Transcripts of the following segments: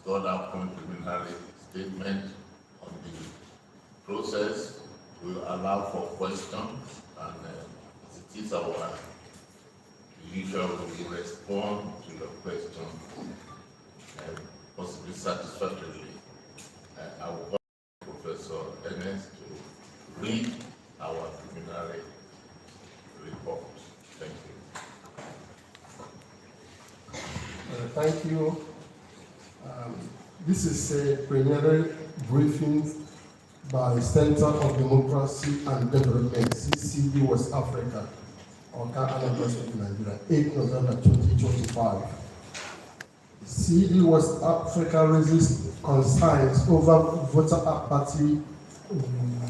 got our preliminary statement on the process. We'll allow for questions, and it is our usual we respond to your questions possibly satisfactorily. I will call Professor Ernest to read our preliminary report. Thank you. Thank you. This is a preliminary briefing by Center of Democracy and Development, CCD West Africa, Anambra State, Nigeria, 8 November 2025. CCD West Africa raises concerns over voter apathy,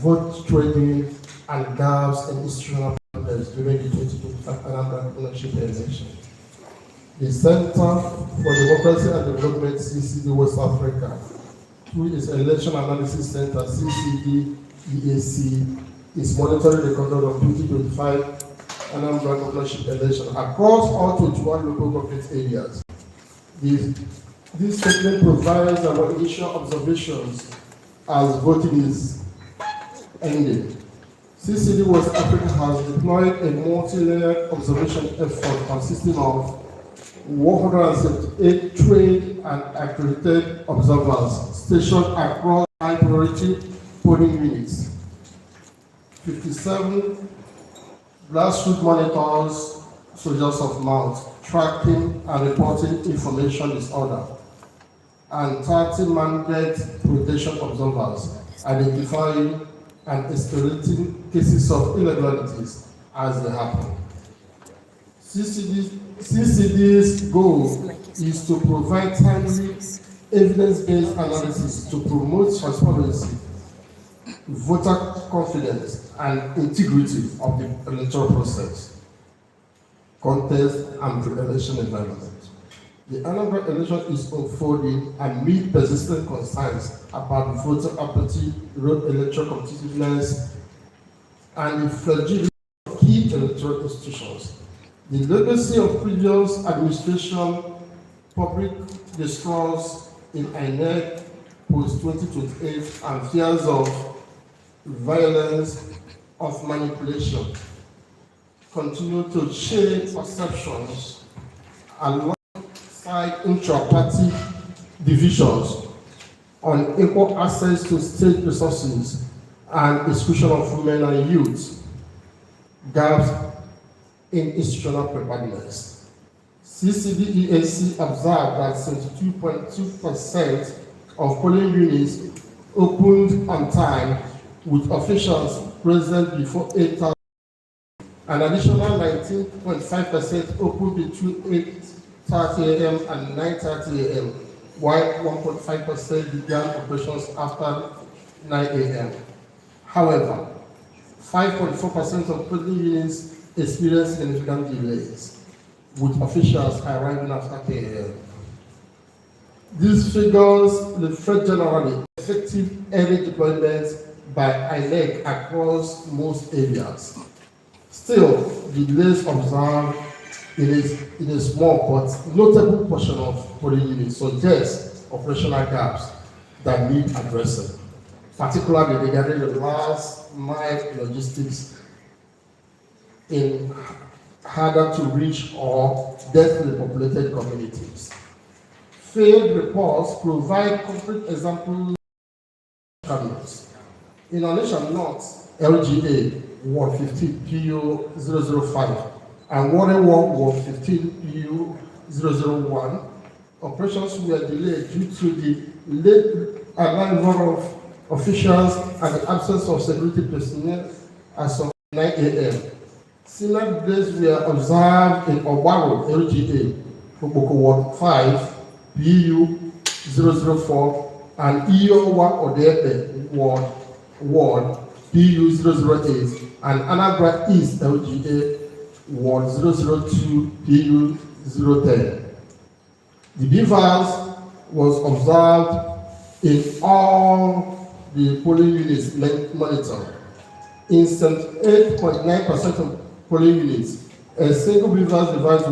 vote trading, and gaps in institutional progress during the 2025 Anambra governorship election. The Center for Democracy and Development, CCD West Africa, through its Election Analysis Center, CCD EAC, is monitoring the conduct of 2025 Anambra governorship election across all 21 local government areas. This statement provides our initial observations as voting is ending. CCD West Africa has deployed a multi-layered observation effort consisting of 178 trained and accredited observers stationed across high-priority polling units, 57 grassroots monitors, soldiers of mount, tracking and reporting information disorder, and 30 mandate protection observers identifying and escalating cases of irregularities as they happen. CCD's goal is to provide timely, evidence-based analysis to promote transparency, voter confidence, and integrity of the electoral process, contest, and pre-election environment. The Anambra election is unfolding amid persistent concerns about voter apathy, road electoral competitiveness, and the fragility of key electoral institutions. The legacy of previous administration, public discourse in INEC post-2028, and fears of violence, of manipulation, continue to shape perceptions alongside intra-party divisions on equal access to state resources and exclusion of women and youth, gaps in institutional preparedness. CCDEAC observed that 72.2% of polling units opened on time, with officials present before 8:30. An additional 19.5% opened between 8:30 a.m. and 9:30 a.m., while 1.5% began operations after 9 a.m. However, 5.4% of polling units experienced significant delays, with officials arriving after 10 a.m. These figures reflect generally effective early deployment by INEC across most areas. Still, the delays observed in a small but notable portion of polling units suggest operational gaps that need addressing, particularly regarding the last mile logistics in harder to reach or densely populated communities. Failed reports provide concrete examples of cabinets. In Onitsha North, LGA, Ward 15, PU 005, and Warren Ward 15, PU 001, operations were delayed due to the late arrival of officials and the absence of security personnel as of 9 a.m. Similar delays were observed in Obaro, LGA, Foboko Ward 5, PU 004, and Iowa Odepe Ward PU 008, and Anambra East LGA Ward 002 PU 010. The BVAS was observed in all the polling units monitored. In 78.9% of polling units, a single BVAS device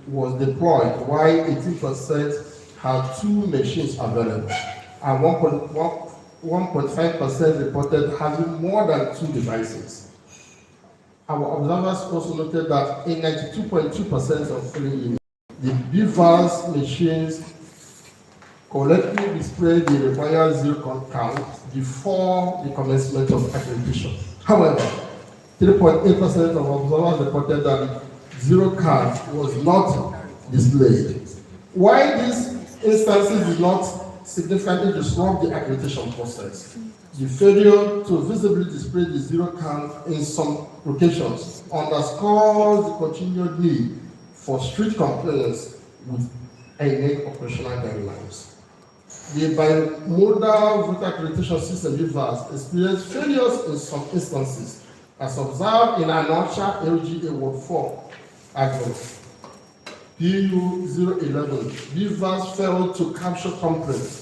was deployed, while 18% had 2 machines available, and 1.5% reported having more than 2 devices. Our observers also noted that in 92.2% of polling units, the BVAS machines correctly displayed the required 0 count before the commencement of accreditation. However, 3.8% of observers reported that the 0 count was not displayed. While these instances did not significantly disrupt the accreditation process, the failure to visibly display the 0 count in some locations underscores the continued need for strict compliance with INEC operational guidelines. The bimodal voter accreditation system BVAS experienced failures in some instances, as observed in Anambra LGA Ward 4 Agro. PU 011, BVAS failed to capture complaints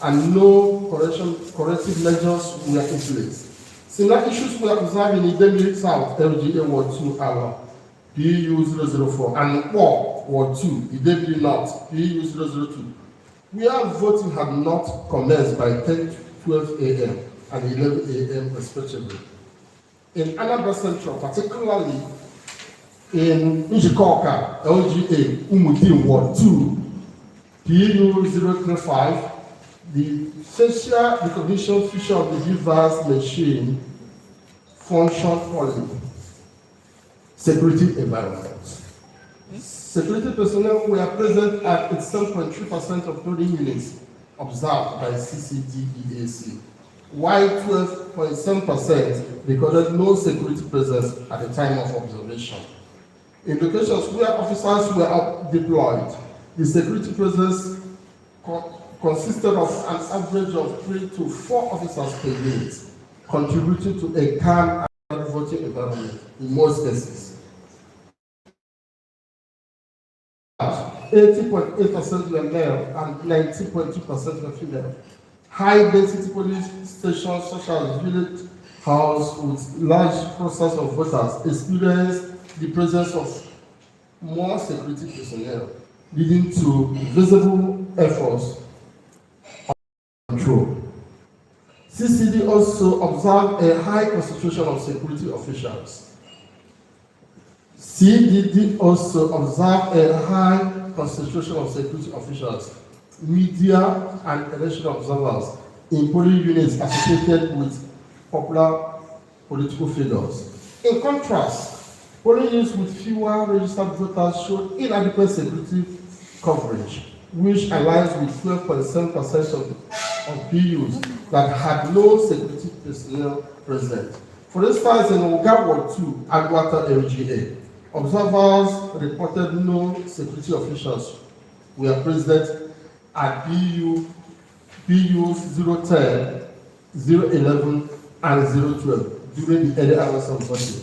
and no corrective measures were in place. Similar issues were observed in Idemili South LGA Ward 2 Agro. PU 004 and Ward 2 Idemili North PU 002. Where voting had not commenced by 10:12 a.m. and 11 a.m. respectively. In Anambra Central, particularly in Njikoka, LGA, Umudim Ward 2, PU 035, the facial recognition feature of the BVAS machine functioned poorly. Security environment. Security personnel were present at 7.3% of polling units observed by CCD, while 12.7% recorded no security presence at the time of observation. In locations where officers were deployed, the security presence consisted of an average of 3 to 4 officers per unit, contributing to a calm and voting environment in most cases. 80.8% were male and 90.2% were female. High-density police stations such as village house with large clusters of voters experienced the presence of more security personnel, leading to visible efforts on control. CCD also observed a high concentration of security officials. CDD also observed a high concentration of security officials, media, and election observers in polling units associated with popular political figures. In contrast, polling units with fewer registered voters showed inadequate security coverage, which aligns with 12.7% of PUs that had no security personnel present. For instance, in Oga Ward 2, Agwata LGA, observers reported no security officials were present at PU 010, 011, and 012 during the early hours of voting.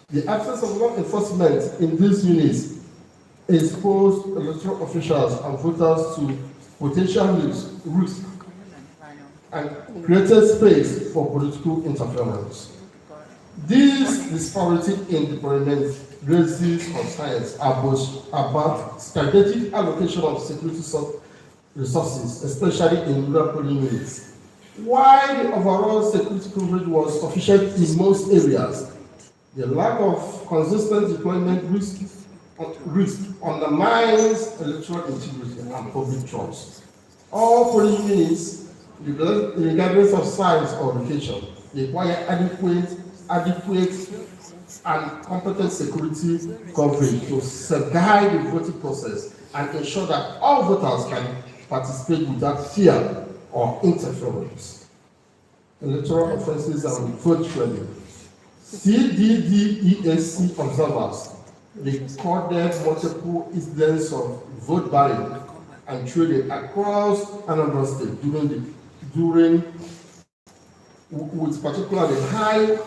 The absence of law enforcement in these units exposed electoral officials and voters to potential risks and created space for political interference. This disparity in deployment raises concerns about strategic allocation of security resources, especially in rural polling units. While the overall security coverage was sufficient in most areas, the lack of consistent deployment risk undermines electoral integrity and public trust. All polling units, regardless of size or location, require adequate and competent security coverage to safeguard the voting process and ensure that all voters can participate without fear or interference. Electoral offenses and vote trading. CDD observers recorded multiple incidents of vote buying and trading across Anambra State with particularly high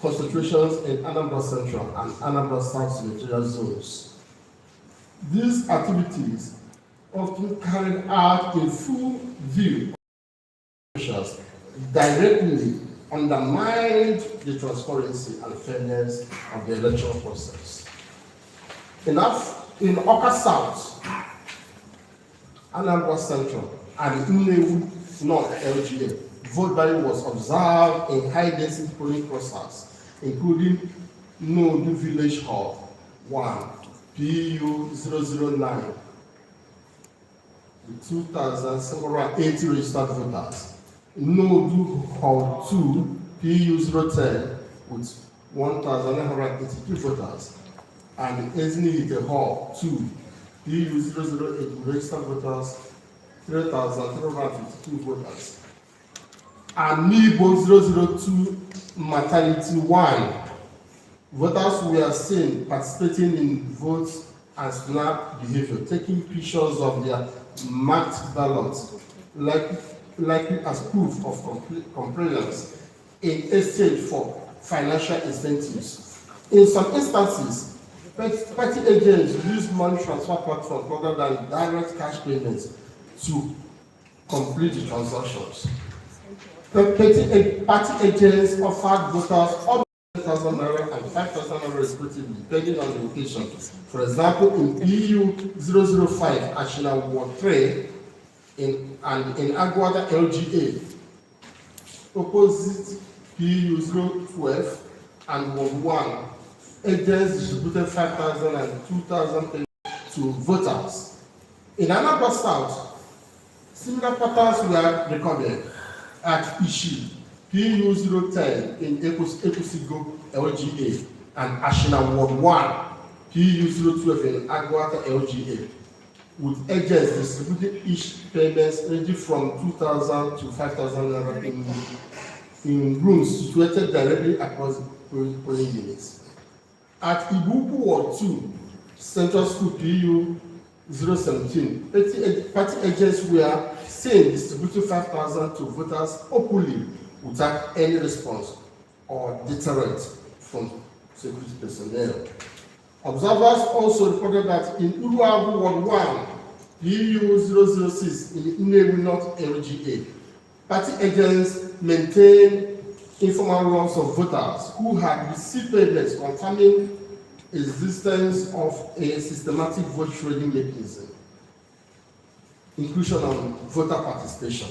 concentrations in Anambra Central and Anambra South senatorial zones. These activities, often carried out in full view of officials, directly undermined the transparency and fairness of the electoral process. In Oka South, Anambra Central, and Nnewi North LGA. Vote buying was observed in high-density polling clusters, including Nodu Village Hall 1, PU 009, with 2,780 registered voters. Nodu Hall 2, PU 010, with 1,983 voters. And Ezinihite Hall 2, PU 008, registered voters, 3,352 voters. And Nibo 002 Maternity 1, voters were seen participating in votes and snap behavior, taking pictures of their marked ballots, likely as proof of compliance in exchange for financial incentives. In some instances, party agents use money transfer platforms rather than direct cash payments to complete the transactions. Party agents offered voters up to 1,000 naira and 5,000 naira respectively, depending on the location. For example, in PU 005, Ashina Ward 3, in Aguada LGA, opposite PU 012 and Ward 1, agents distributed 5,000 and 2,000 to voters. In Anambra South, similar patterns were recorded at Ishi, PU 010 in Ekusigo LGA, and Ashina Ward 1, PU 012 in Aguata LGA, with agents distributing each payments ranging from 2,000 to 5,000 naira in rooms situated directly across polling units. At Ibubu Ward 2, Central School PU 017, party agents were seen distributing 5,000 to voters openly without any response or deterrent from security personnel. Observers also reported that in Uruagu Ward 1, PU 006 in Nnewi North LGA, party agents maintained informal runs of voters who had received payments confirming existence of a systematic vote trading mechanism, inclusion on voter participation.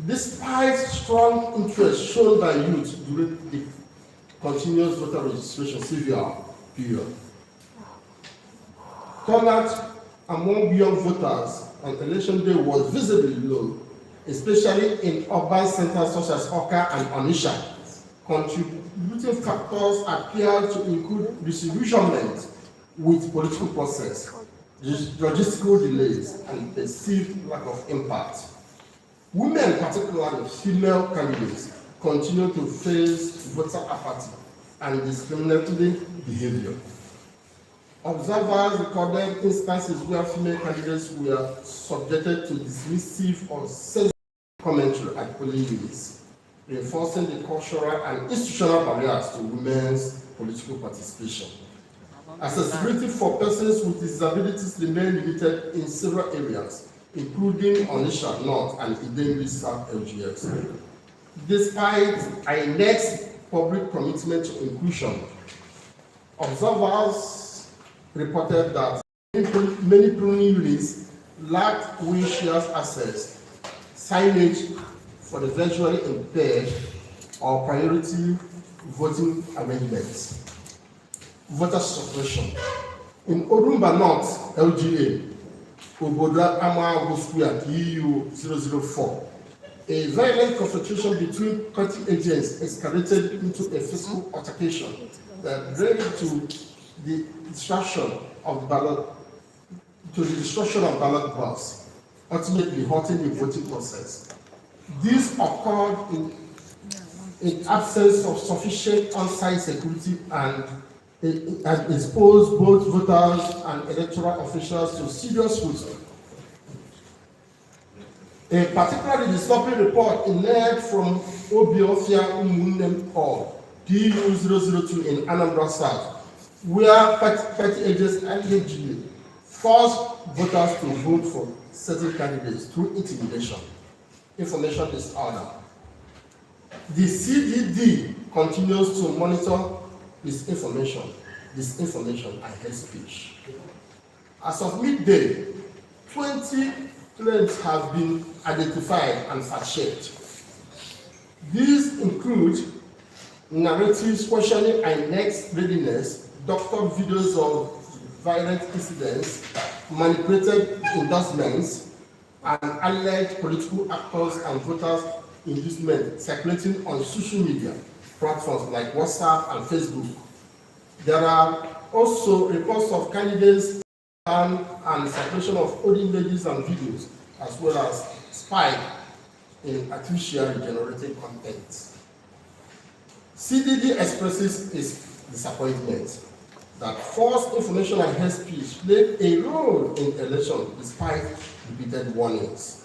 Despite strong interest shown by youth during the continuous voter registration CVR period, turnout among young voters on election day was visibly low, especially in urban centers such as Oka and Onitsha. Contributing factors appear to include disillusionment with political process, logistical delays, and perceived lack of impact. Women, particularly female candidates, continue to face voter apathy and discriminatory behavior. Observers recorded instances where female candidates were subjected to dismissive or sensitive commentary at polling units, reinforcing the cultural and institutional barriers to women's political participation. Accessibility for persons with disabilities remain limited in several areas, including Onitsha North and Idemili South LGS. Despite INEC's public commitment to inclusion, observers reported that many polling units lacked wheelchair access, signage for the visually impaired, or priority voting amendments. Voter suppression. In Orumba North LGA, Oboda Ama Square PU 004, a violent confrontation between party agents escalated into a physical altercation that led to the destruction of ballot box, ultimately halting the voting process. This occurred in absence of sufficient on-site security and exposed both voters and electoral officials to serious risk. A particularly disturbing report emerged from Obiofia Umunem Hall, PU 002 in Anambra South, where party agents allegedly forced voters to vote for certain candidates through intimidation, information disorder. The CDD continues to monitor disinformation and hate speech. As of midday, 20 claims have been identified and fact-checked. These include narratives questioning INEC's readiness, doctored videos of violent incidents, manipulated endorsements, and alleged political actors and voters' inducement circulating on social media platforms like WhatsApp and Facebook. There are also reports of candidates and circulation of audio images and videos, as well as spike in artificially generated content. CDD expresses its disappointment that false information and hate speech played a role in election despite repeated warnings.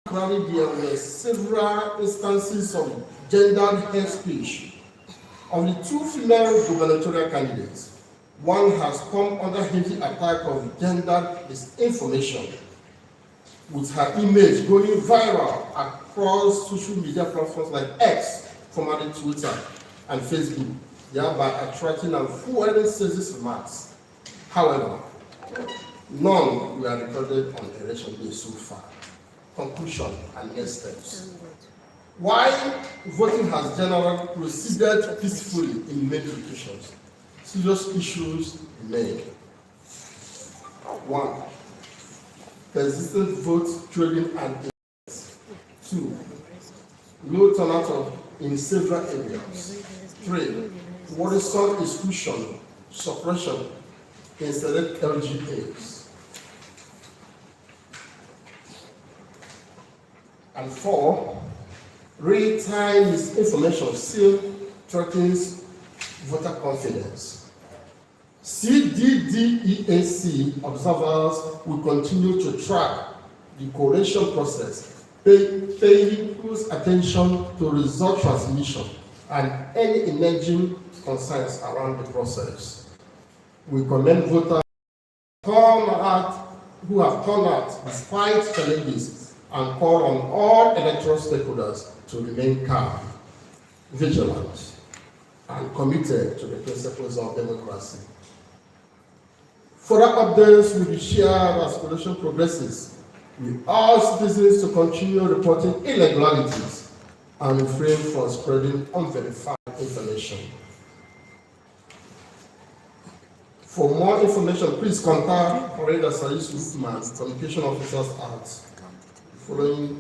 Currently, there were several instances of gendered hate speech. Of the two female gubernatorial candidates, one has come under heavy attack of gendered disinformation, with her image going viral across social media platforms like X, formerly Twitter, and Facebook, thereby attracting and fueling sexist remarks. However, none were recorded on election day so far. Conclusion and next steps. While voting has generally proceeded peacefully in many locations, serious issues remain. 1. Persistent vote trading and events. 2. Low turnout in several areas. 3. Worrisome exclusion, suppression in select LGAs. And 4. Real-time misinformation still threatens voter confidence. CDD observers will continue to track the collation process, paying close attention to result transmission and any emerging concerns around the process. We commend voters who have turned out despite challenges and call on all electoral stakeholders to remain calm, vigilant, and committed to the principles of democracy. Further updates will be shared as collation progresses. We urge citizens to continue reporting irregularities and refrain from spreading unverified information. For more information, please contact Oreda Sayis Lukman, Communication Officers at following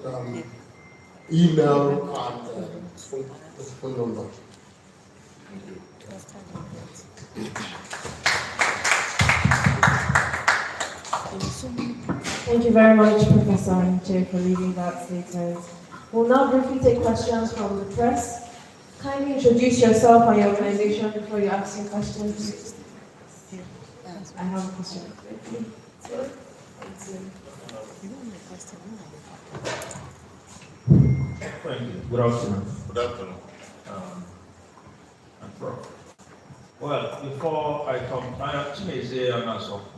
email and phone number. Thank you very much, Professor Anche, for leading that statement. We'll now briefly take questions from the press. Kindly introduce yourself and your organization before you ask your questions. I have a question. Thank you. Good afternoon. Good afternoon. Well, before I come, I actually say a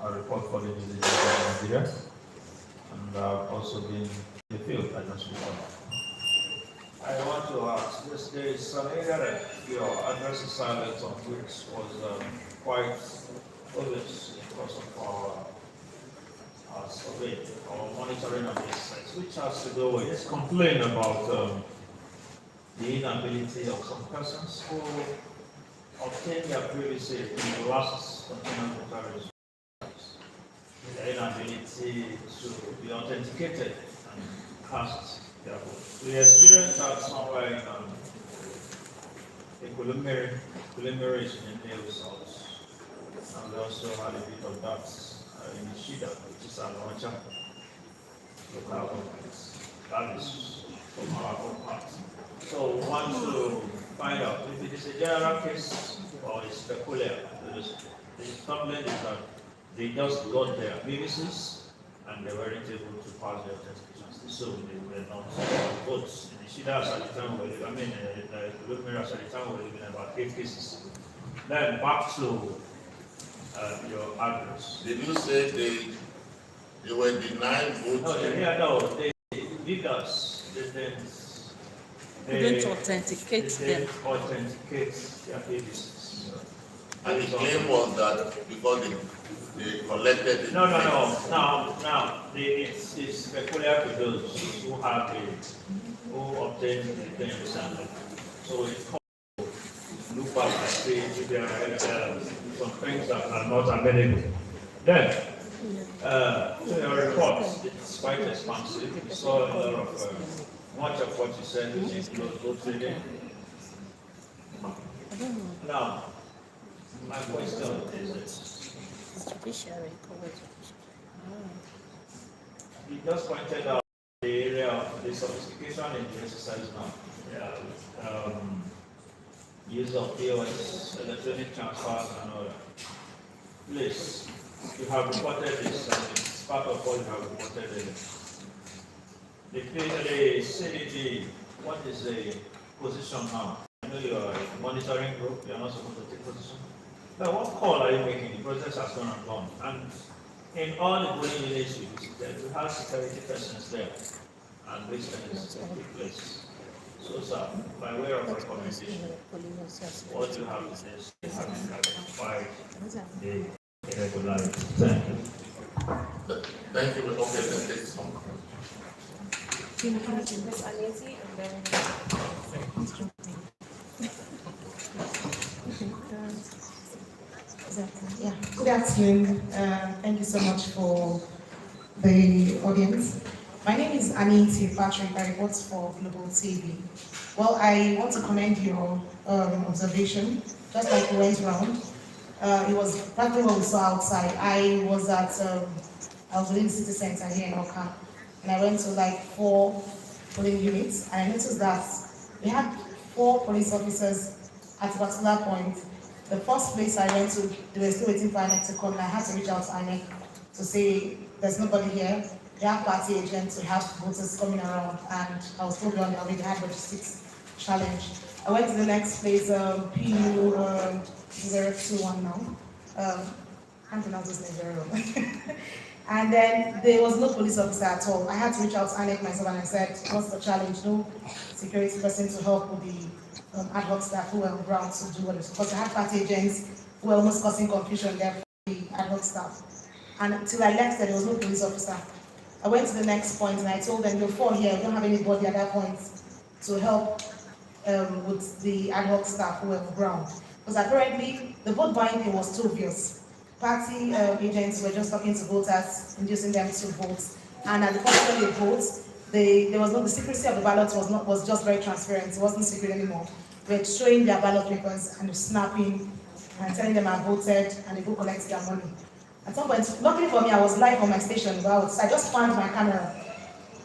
report for the disease of Nigeria, and I've also been in the field. I just report. I want to ask this: there is an area that your address is silent on, which was quite obvious because of our survey or monitoring of these sites, which has to do with complaint about the inability of some persons who obtain their privacy in the last continuous notarial the inability to be authenticated and cast their vote. We experienced that somewhere in prelimination in the results. And we also had a bit of that in Shida, which is our launcher local governments. That is from our own part. So we want to find out if it is a general case or it's peculiar. The complaint is that they just got their BVCs and they weren't able to pass their authentications. So they were not votes. In the Shida at the time, the preliminary at the time were living about 8 cases. Then back to your address. Did you say they were denied voting? No, they did us. They couldn't authenticate them. authenticate their babies. And the claim was that because they collected it. No. Now, it's peculiar to those who who obtain the 10%. So it's called look back and see if there are some things that are not available. Then, to your report, it's quite expansive. We saw a lot of, much of what you said, which includes both trading. Now, my question is this. You just pointed out the area of the sophistication in the exercise now. Yeah, use of POS, electronic transfers, and all that. Please, you have reported this, and it's part of what you have reported in the CDD. What is the position now? I know you are a monitoring group, you are not supposed to take position. But what call are you making? The process has gone and gone. And in all the polling units you visited, we have security persons there. And these things take place. So, sir, by way of recommendation, what you have is this, you have identified the irregularities. Thank you. Thank you. Okay, let's take some. Yeah. Good afternoon. Thank you so much for the audience. My name is Aniti Patrick. I report for Global TV. Well, I want to commend your observation. Just like we went around, it was practically what we saw outside. I was within the city center here in Oka, and I went to like 4 polling units, and I noticed that we had 4 police officers at a particular point. The first place I went to, they were still waiting for INEC to come, and I had to reach out to INEC to say, there's nobody here. They have party agents to have voters coming around, and I was told they already had logistics challenge. I went to the next place, PU 021 now. I can't pronounce this name very well. And then there was no police officer at all. I had to reach out to INEC myself, and I said, what's the challenge? No security person to help with the ad hoc staff who were on ground to do what it was. Because I had party agents who were almost causing confusion there for the ad hoc staff. And until I left there was no police officer. I went to the next point and I told them, you're 4 here, we don't have anybody at that point to help with the ad hoc staff who were on ground. Because apparently the vote buying thing was too obvious. Party agents were just talking to voters, inducing them to vote. And at the point when they vote, the secrecy of the ballot was just very transparent. It wasn't secret anymore. They were showing their ballot papers and snapping and telling them I voted, and they go collect their money. At some point, luckily for me, I was live on my station. I just found my camera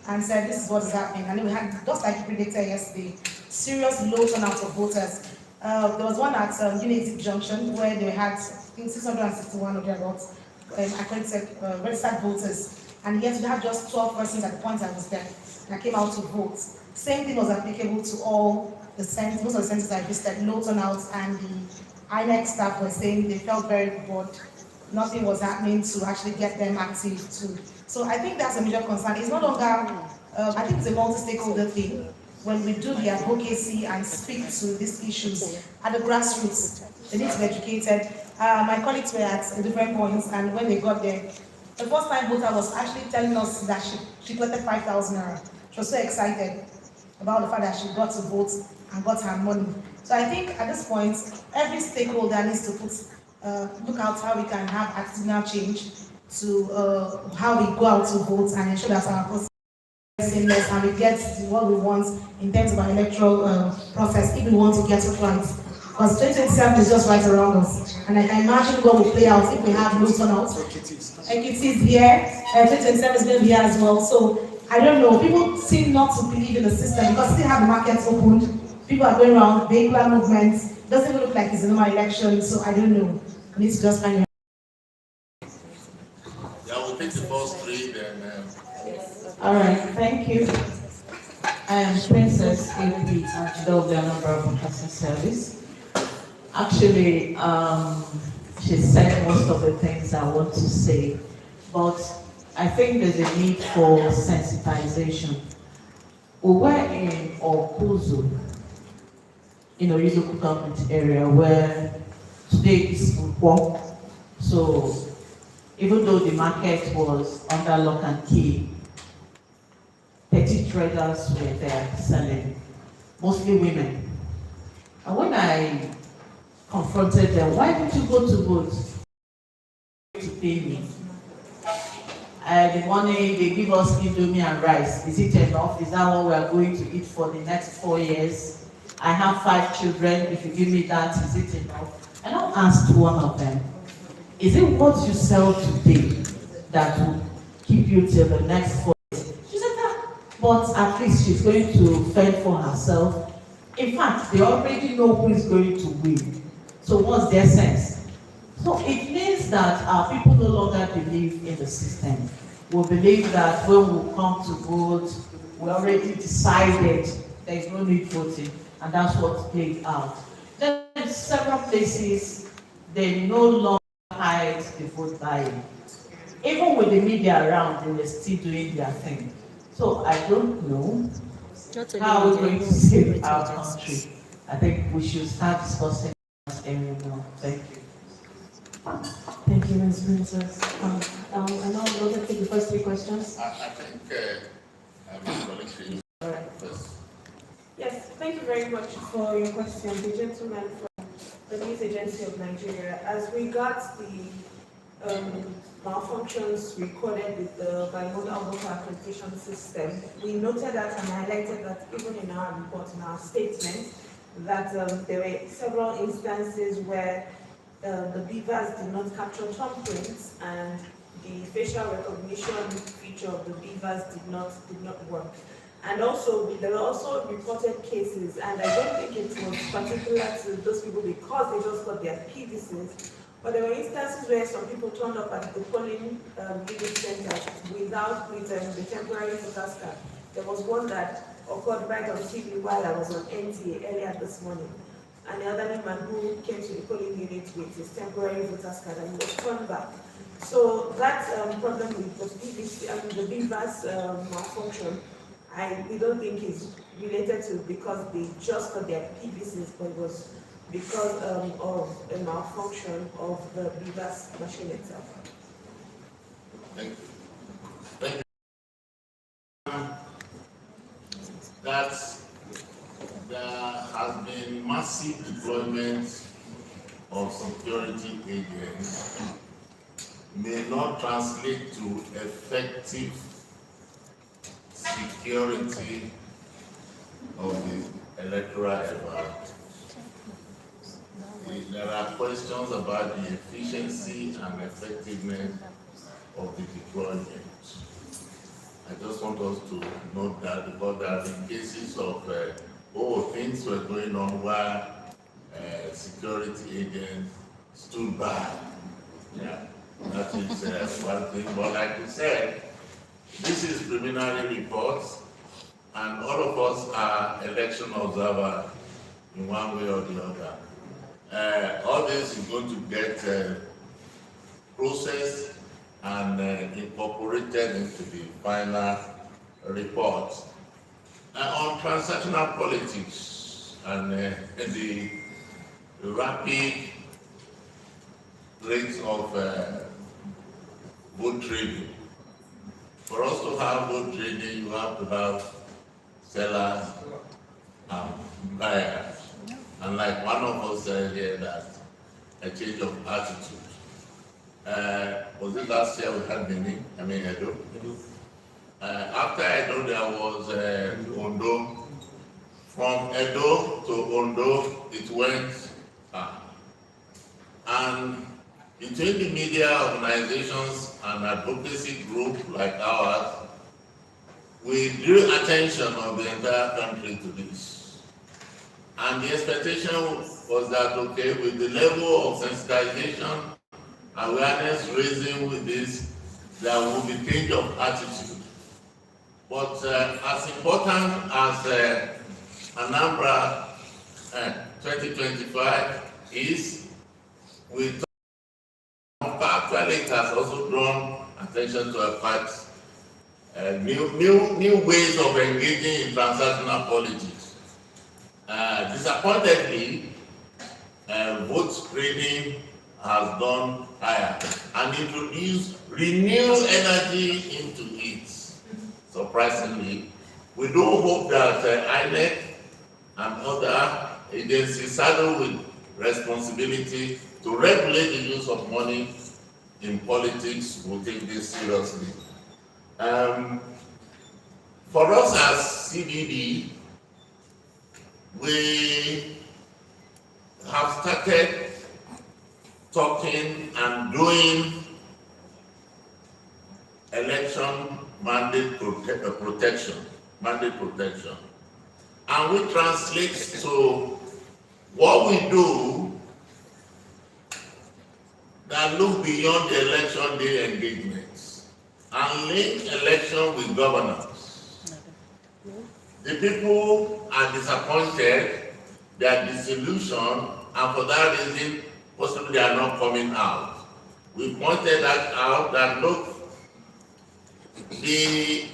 and said, this is what is happening. And then we had, just like you predicted yesterday, serious low turnout of voters. There was one at Unity Junction where they had, I think, 661 of their votes, accredited registered voters. And yet we had just 12 persons at the point I was there. And I came out to vote. Same thing was applicable to all the centers, most of the centers I visited, low turnout, and the INEC staff were saying they felt very bored. Nothing was happening to actually get them active too. So I think that's a major concern. It's no longer, I think it's a multi-stakeholder thing. When we do the advocacy and speak to these issues at the grassroots, they need to be educated. My colleagues were at different points, and when they got there, the first time voter was actually telling us that she collected 5,000 naira. She was so excited about the fact that she got to vote and got her money. So I think at this point, every stakeholder needs to look out how we can have attitudinal change to how we go out to vote and ensure that our process is seamless and we get what we want in terms of our electoral process if we want to get it right. Because 2027 is just right around us. And I can imagine what will play out if we have low turnout. Equity is here, 2027 is going to be here as well. So I don't know, people seem not to believe in the system because we still have the markets opened. People are going around, vehicular movements. Doesn't even look like it's a normal election, so I don't know. We need to just find Yeah, we'll take the first 3, then. All right, thank you. I am Princess AP at the Anambra Broadcasting Service. Actually, she said most of the things I want to say, but I think there's a need for sensitization. We were in Okuzu, in a local government area where today is poor. So even though the market was under lock and key, petty traders were there selling, mostly women. And when I confronted them, why did you go to vote? To pay me. The money they give us indomie and rice, is it enough? Is that what we are going to eat for the next 4 years? I have 5 children, if you give me that, is it enough? And I asked one of them, is it what you sell today that will keep you till the next 4 years? She said that, but at least she's going to fend for herself. In fact, they already know who is going to win. So what's their sense? So it means that our people no longer believe in the system. We believe that when we come to vote, we already decided there is no need voting, and that's what played out. Then in several places, they no longer hide the vote buying. Even with the media around, they were still doing their thing. So I don't know how we're going to save our country. I think we should start discussing this area more. Thank you. Thank you, Ms. Princess. And now I'm going to take the first 3 questions. I think Ms. Collation All right. first. Yes, thank you very much for your question, the gentleman from the News Agency of Nigeria. As regards the malfunctions recorded with the bimodal voter accreditation system, we noted that and highlighted that even in our report, in our statement, that there were several instances where the beavers did not capture thumbprints and the facial recognition feature of the beavers did not work. And also, there were also reported cases, and I don't think it was particular to those people because they just got their PVCs, but there were instances where some people turned up at the polling unit centers without with the temporary voter's card. There was one that occurred right on TV while I was on NTA earlier this morning. And the other man who came to the polling unit with his temporary voter's card and was turned back. So that problem with the PVC, the beavers malfunction, we don't think is related to because they just got their PVCs, but it was because of a malfunction of the beavers machine itself. Thank you. Thank you. There has been massive deployment of security agents may not translate to effective security of the electoral environment. There are questions about the efficiency and effectiveness of the deployment. I just want us to note that because there have been cases of things were going on while security agents stood by. Yeah, that is one thing. But like you said, this is preliminary reports, and all of us are election observers in one way or the other. All this is going to get processed and incorporated into the final report. On transactional politics and the rapid rates of vote trading. For us to have vote trading, you have to have sellers and buyers. And like one of us said here, that a change of attitude. Was it last year we had Benin? Edo? After Edo, there was Ondo. From Edo to Ondo, it went and between the media organizations and advocacy groups like ours, we drew attention of the entire country to this. And the expectation was that, okay, with the level of sensitization, awareness raising with this, there will be change of attitude. But as important as Anambra 2025 is, we actually it has also drawn attention to a fact, new ways of engaging in transactional politics. Disappointingly, vote screening has gone higher and introduced renewed energy into it. Surprisingly, we do hope that INEC and other agencies saddled with responsibility to regulate the use of money in politics will take this seriously. For us as CDD, we have started talking and doing election mandate protection, and we translate to what we do that look beyond the election day engagements and link election with governance. The people are disappointed, they are disillusioned, and for that reason, possibly they are not coming out. We pointed that out that look, the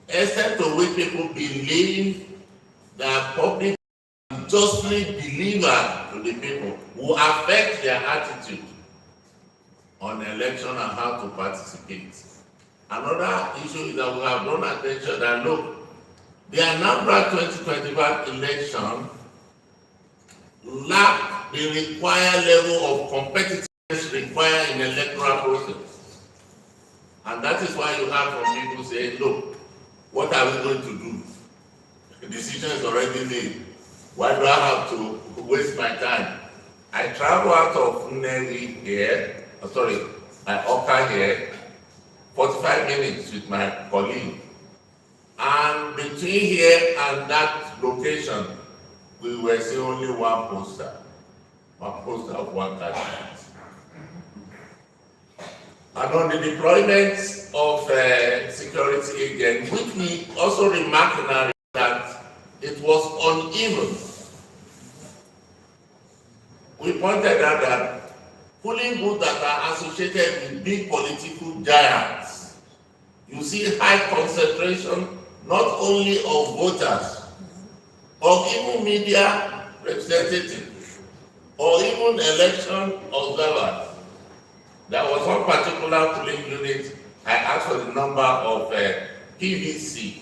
extent to which people believe that public justly deliver to the people will affect their attitude on election and how to participate. Another issue is that we have drawn attention that look, the Anambra 2025 election lacked the required level of competitiveness required in electoral process. And that is why you have from people saying, look, what are we going to do? The decision is already made. Why do I have to waste my time? I travel out of Nnewi here, Oka here, 45 minutes with my colleague. And between here and that location, we were seeing only one poster of one candidate. And on the deployment of security agents, which we also remarked in our that it was uneven. We pointed out that polling booths that are associated with big political giants, you see high concentration not only of voters, of even media representatives, or even election observers. There was one particular polling unit, I asked for the number of PVC,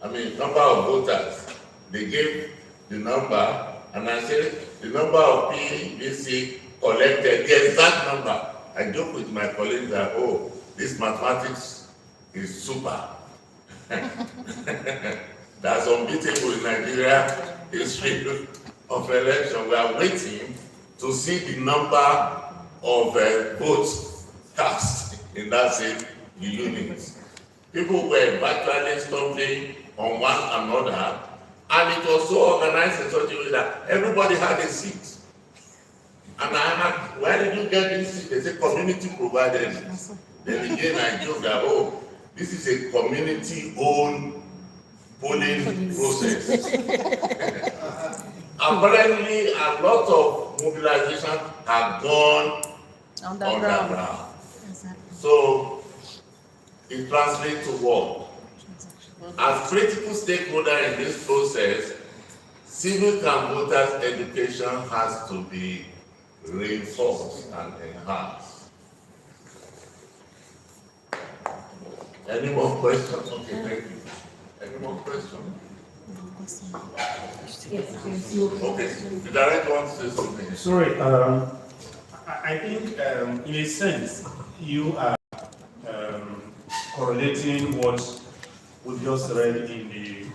number of voters. They gave the number, and I said, the number of PVC collected, the exact number. I joke with my colleagues that, oh, this mathematics is super. That's unbeatable in Nigeria history of election. We are waiting to see the number of votes cast in that same unit. People were virtually stumbling on one another, and it was so organized in such a way that everybody had a seat. And I had, where did you get this seat? They said community provided it. Then again I joke that, oh, this is a community-owned polling process. Apparently, a lot of mobilization have gone underground. So, it translates to what? As critical stakeholder in this process, civic and voters' education has to be reinforced and enhanced. Any more questions? Okay, thank you. Any more questions? Okay, the director wants to say something. Sorry, I think in a sense you are correlating what we just read in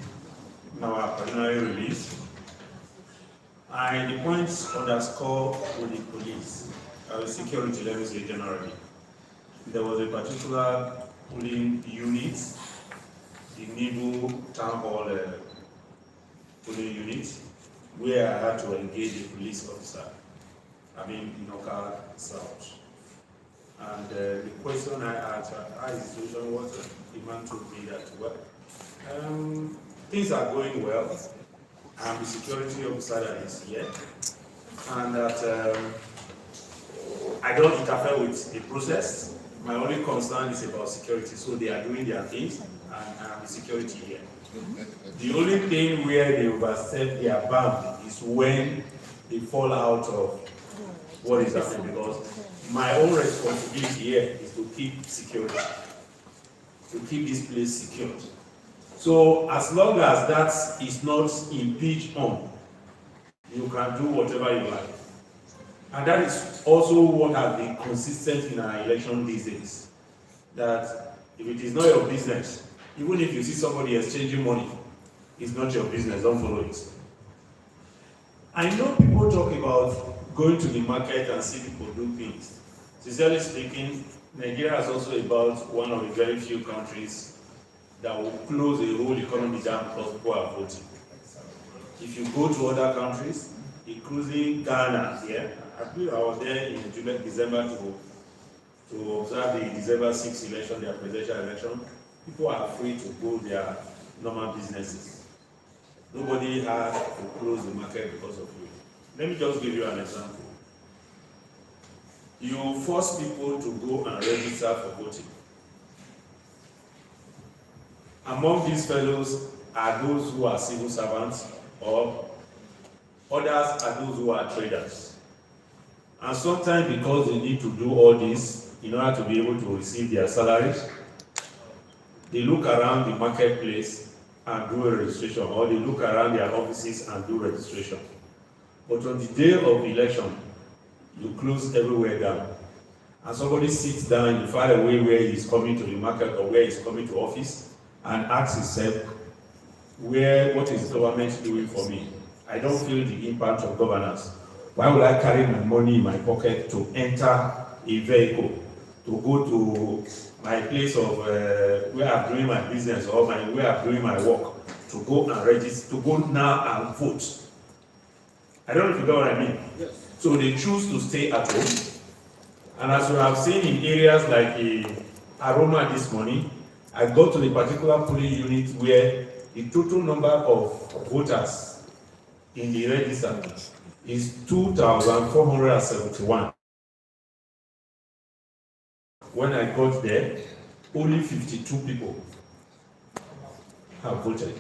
our preliminary release. And the points underscore with the police, security, let me say generally. There was a particular polling unit, the Nibu Town Hall polling unit, where I had to engage a police officer, in Oka South. And the question I asked our institution was, the man told me that, well, things are going well. I'm the security officer that is here, and that I don't interfere with the process. My only concern is about security, so they are doing their things, and I'm the security here. The only thing where they overstep their bound is when the fallout of what is happening, because my own responsibility here is to keep security, to keep this place secured. So as long as that is not impinged on, you can do whatever you like. And that is also what has been consistent in our election these days. That if it is not your business, even if you see somebody exchanging money, it's not your business, don't follow it. I know people talk about going to the market and see people do things. Sincerely speaking, Nigeria is also about one of the very few countries that will close the whole economy down because people are voting. If you go to other countries, including Ghana here, I believe I was there in December to observe the December 6th election, their presidential election. People are free to go their normal businesses. Nobody has to close the market because of you. Let me just give you an example. You force people to go and register for voting. Among these fellows are those who are civil servants, or others are those who are traders. And sometimes because they need to do all this in order to be able to receive their salaries, they look around the marketplace and do a registration, or they look around their offices and do registration. But on the day of election, you close everywhere down. And somebody sits down in the far away where he's coming to the market or where he's coming to office and asks himself, what is the government doing for me? I don't feel the impact of governance. Why would I carry my money in my pocket to enter a vehicle, to go to my place of where I'm doing my business or where I'm doing my work, to go and register, to go now and vote? I don't know if you know what I mean. Yes. So they choose to stay at home. And as we have seen in areas like Aroma this morning, I got to the particular polling unit where the total number of voters in the register is 2,471. When I got there, only 52 people have voted.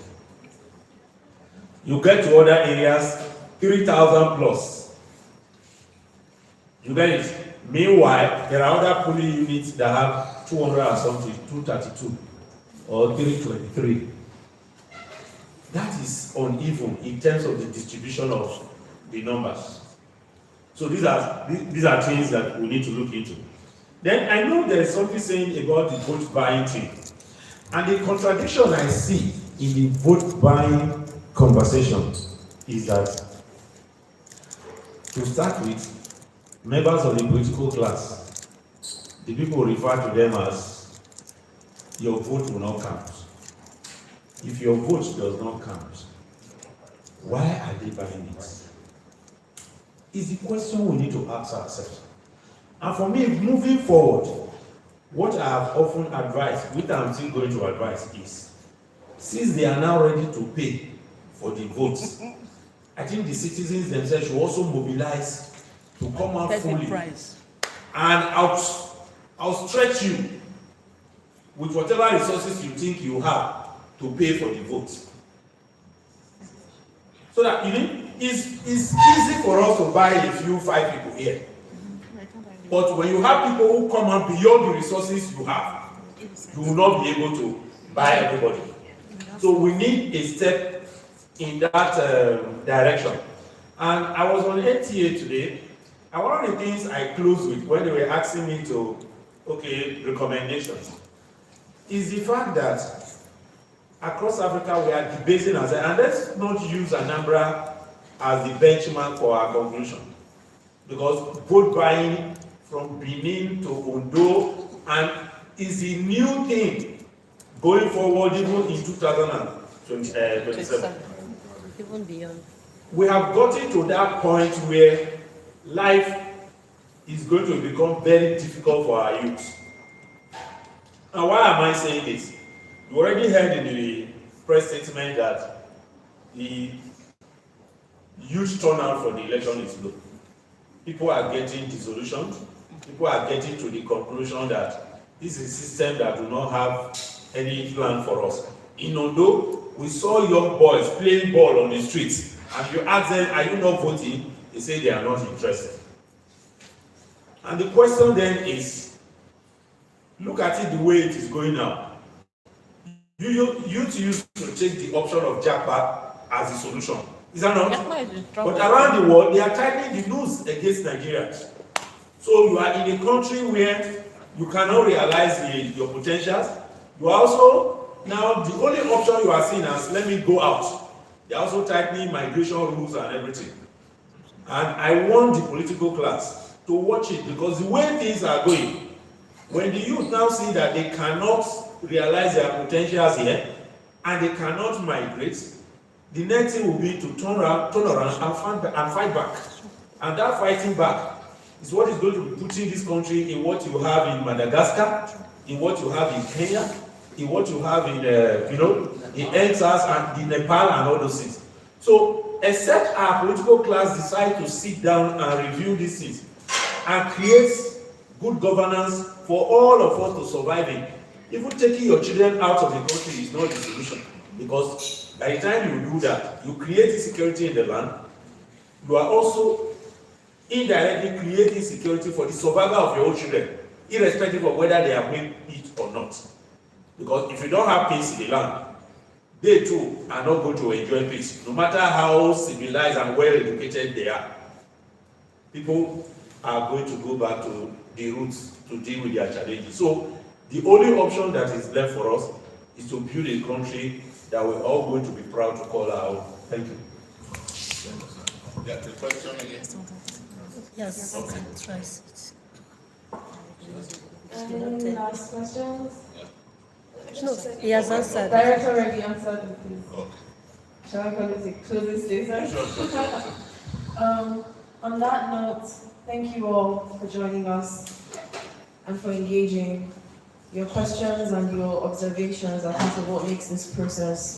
You get to other areas, 3,000 plus. You get it? Meanwhile, there are other polling units that have 200 or something, 232 or 323. That is uneven in terms of the distribution of the numbers. So these are things that we need to look into. Then I know there is something saying about the vote buying thing. And the contradiction I see in the vote buying conversation is that, to start with, members of the political class, the people refer to them as, your vote will not count. If your vote does not count, why are they buying it? Is the question we need to ask ourselves. And for me, moving forward, what I have often advised, which I'm still going to advise, is, since they are now ready to pay for the votes, I think the citizens themselves should also mobilize to come out fully and outstretch you with whatever resources you think you have to pay for the vote. So that it's easy for us to buy a few 5 people here. But when you have people who come out beyond the resources you have, you will not be able to buy everybody. So we need a step in that direction. And I was on NTA today, and one of the things I closed with when they were asking me to, recommendations, is the fact that across Africa we are debating and let's not use Anambra as the benchmark for our conclusion. Because vote buying from Benin to Ondo and is a new thing going forward even in 2027. Even beyond. We have gotten to that point where life is going to become very difficult for our youth. And why am I saying this? You already heard in the press statement that the huge turnout for the election is low. People are getting disillusioned. People are getting to the conclusion that this is a system that do not have any plan for us. In Ondo, we saw young boys playing ball on the streets, and you ask them, are you not voting? They they say they are not interested. And the question then is, look at it the way it is going now. You used to take the option of jackpot as the solution. Is that not? But around the world, they are tightening the noose against Nigerians. So you are in a country where you cannot realize your potentials. You are also, now the only option you are seeing as, let me go out. They are also tightening migration rules and everything. And I want the political class to watch it, because the way things are going, when the youth now see that they cannot realize their potentials here and they cannot migrate, the next thing will be to turn around and fight back. And that fighting back is what is going to be putting this country in what you have in Madagascar, in what you have in Kenya, in what you have in in Texas and in Nepal and all those things. So, except our political class decide to sit down and review these things and create good governance for all of us to survive in, even taking your children out of the country is not the solution. Because by the time you do that, you create insecurity in the land, you are also indirectly creating security for the survival of your own children, irrespective of whether they are going to eat or not. Because if you don't have peace in the land, they too are not going to enjoy peace, no matter how civilized and well educated they are. People are going to go back to the roots to deal with their challenges. So the only option that is left for us is to build a country that we're all going to be proud to call our own. Thank you. Yeah, the question again. Yes, Okay. twice. Any last questions? No, he has answered. Director already answered them, please. Okay. Shall I call it a closing statement? Sure. On that note, thank you all for joining us and for engaging. Your questions and your observations are part of what makes this process